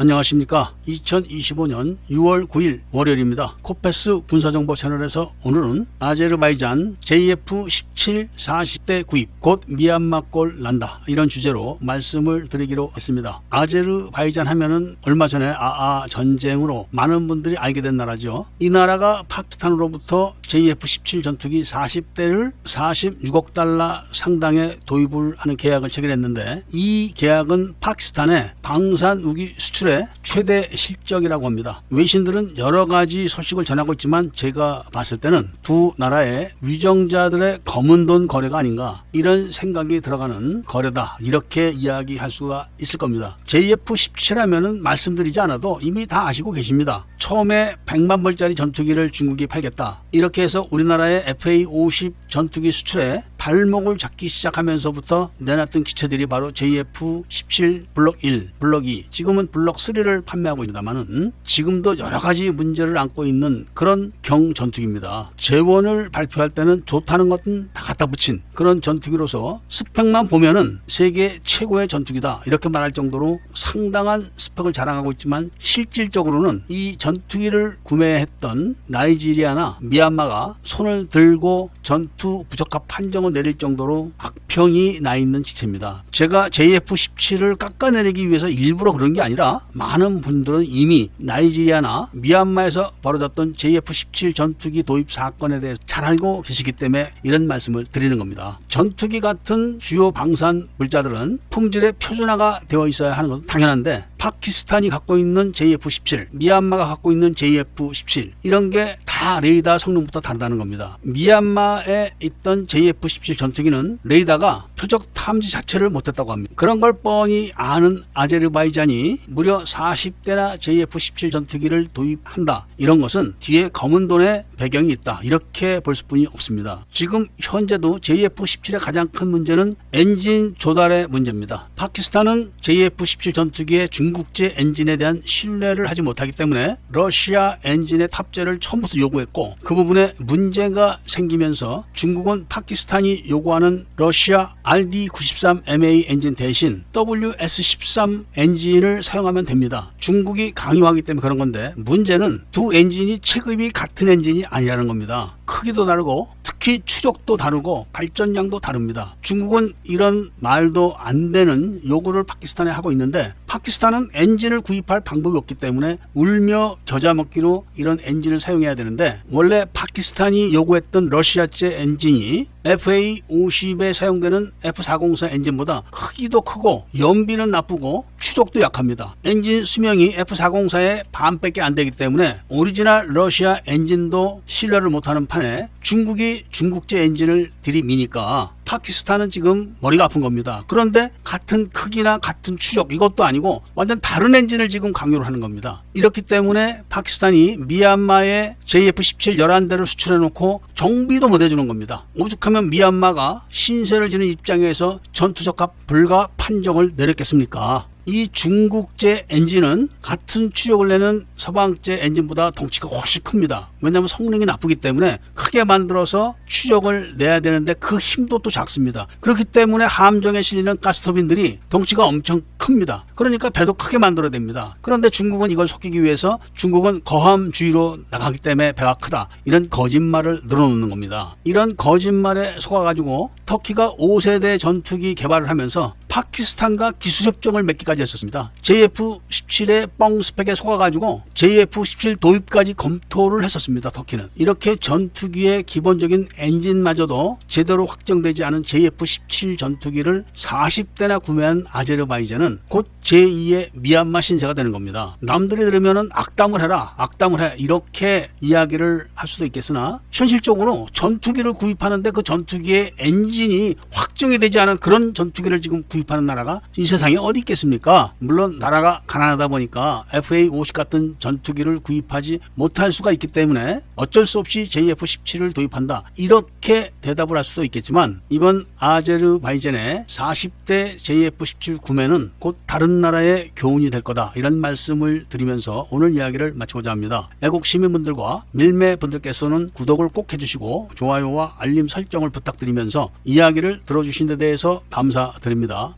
안녕하십니까. 2025년 6월 9일 월요일입니다. 코페스 군사정보 채널에서 오늘은 아제르바이잔 JF-17 40대 구입 곧 미얀마골 난다, 이런 주제로 말씀을 드리기로 했습니다. 아제르바이잔 하면은 얼마 전에 전쟁으로 많은 분들이 알게 된 나라죠. 이 나라가 파키스탄으로부터 JF-17 전투기 40대를 46억 달러 상당의 도입을 하는 계약을 체결했는데, 이 계약은 파키스탄의 방산 무기 수출의 최대 실적이라고 합니다. 외신들은 여러 가지 소식을 전하고 있지만 제가 봤을 때는 두 나라의 위정자들의 검은 돈 거래가 아닌가, 이런 생각이 들어가는 거래다, 이렇게 이야기할 수가 있을 겁니다. JF-17 하면은 말씀드리지 않아도 이미 다 아시고 계십니다. 처음에 100만 불짜리 전투기를 중국이 팔겠다, 이렇게 해서 우리나라의 FA-50 전투기 수출에 발목을 잡기 시작하면서부터 내놨던 기체들이 바로 JF-17 블록 1, 블록 2, 지금은 블록 3를 판매하고 있습니다만은 지금도 여러 가지 문제를 안고 있는 그런 경전투기입니다. 재원을 발표할 때는 좋다는 것은 다 갖다 붙인 그런 전투기로서 스펙만 보면은 세계 최고의 전투기다, 이렇게 말할 정도로 상당한 스펙을 자랑하고 있지만, 실질적으로는 이 전투기를 구매했던 나이지리아나 미얀마가 손을 들고 전투 부적합 판정을 내릴 정도로 악평이 나 있는 기체입니다. 제가 JF-17을 깎아내리기 위해서 일부러 그런 게 아니라, 많은 분들은 이미 나이지리아나 미얀마에서 벌어졌던 JF-17 전투기 도입 사건에 대해서 잘 알고 계시기 때문에 이런 말씀을 드리는 겁니다. 전투기 같은 주요 방산 물자들은 품질의 표준화가 되어 있어야 하는 것은 당연한데, 파키스탄이 갖고 있는 JF-17, 미얀마가 갖고 있는 JF-17, 이런 게 다 레이더 성능부터 다르다는 겁니다. 미얀마에 있던 JF-17 전투기는 레이더가 표적 탐지 자체를 못했다고 합니다. 그런 걸 뻔히 아는 아제르바이잔이 무려 40대나 JF-17 전투기를 도입한다, 이런 것은 뒤에 검은 돈의 배경이 있다, 이렇게 볼 수뿐이 없습니다. 지금 현재도 JF-17의 가장 큰 문제는 엔진 조달의 문제입니다. 파키스탄은 JF-17 전투기의 중국제 엔진에 대한 신뢰를 하지 못하기 때문에 러시아 엔진의 탑재를 처음부터 요구했고, 그 부분에 문제가 생기면서 중국은 파키스탄이 요구하는 러시아 RD93MA 엔진 대신 WS13 엔진을 사용하면 됩니다. 중국이 강요하기 때문에 그런 건데, 문제는 두 엔진이 체급이 같은 엔진이 아니라는 겁니다. 크기도 다르고 특히 추력도 다르고 발전량도 다릅니다. 중국은 이런 말도 안 되는 요구를 파키스탄에 하고 있는데, 파키스탄은 엔진을 구입할 방법이 없기 때문에 울며 겨자 먹기로 이런 엔진을 사용해야 되는데, 원래 파키스탄이 요구했던 러시아제 엔진이 FA-50에 사용되는 F404 엔진보다 크기도 크고 연비는 나쁘고 추력도 약합니다. 엔진 수명이 F404의 반밖에 안 되기 때문에 오리지널 러시아 엔진도 신뢰를 못하는 판에 중국이 중국제 엔진을 들이미니까 파키스탄은 지금 머리가 아픈 겁니다. 그런데 같은 크기나 같은 추력, 이것도 아니고 완전 다른 엔진을 지금 강요를 하는 겁니다. 이렇기 때문에 파키스탄이 미얀마에 JF-17 11대를 수출해놓고 정비도 못 해주는 겁니다. 오죽하면 미얀마가 신세를 지는 입장에서 전투적합 불가 판정을 내렸겠습니까? 이 중국제 엔진은 같은 추력을 내는 서방제 엔진보다 덩치가 훨씬 큽니다. 왜냐하면 성능이 나쁘기 때문에 크게 만들어서 추력을 내야 되는데 그 힘도 또 작습니다. 그렇기 때문에 함정에 실리는 가스터빈들이 덩치가 엄청 큽니다. 그러니까 배도 크게 만들어야 됩니다. 그런데 중국은 이걸 속이기 위해서 중국은 거함주의로 나가기 때문에 배가 크다, 이런 거짓말을 늘어놓는 겁니다. 이런 거짓말에 속아가지고 터키가 5세대 전투기 개발을 하면서 파키스탄과 기술협정을 맺기까지 했었습니다. JF-17의 뻥 스펙에 속아가지고 JF-17 도입까지 검토를 했었습니다. 터키는. 이렇게 전투기의 기본적인 엔진마저도 제대로 확정되지 않은 JF-17 전투기를 40대나 구매한 아제르바이잔은 곧 제2의 미얀마 신세가 되는 겁니다. 남들이 들으면은 악담을 해라, 악담을 해, 이렇게 이야기를 할 수도 있겠으나, 현실적으로 전투기를 구입하는데 그 전투기의 엔진이 확정이 되지 않은 그런 전투기를 지금 구입하는 나라가 이 세상에 어디 있겠습니까? 물론 나라가 가난하다 보니까 FA-50 같은 전투기를 구입하지 못할 수가 있기 때문에 어쩔 수 없이 JF-17을 도입한다, 이렇게 대답을 할 수도 있겠지만, 이번 아제르바이잔의 40대 JF-17 구매는 곧 다른 나라의 교훈이 될 거다, 이런 말씀을 드리면서 오늘 이야기를 마치고자 합니다. 애국 시민분들과 밀매분들께서는 구독을 꼭 해주시고 좋아요와 알림 설정을 부탁드리면서 이야기를 들어주신 데 대해서 감사드립니다.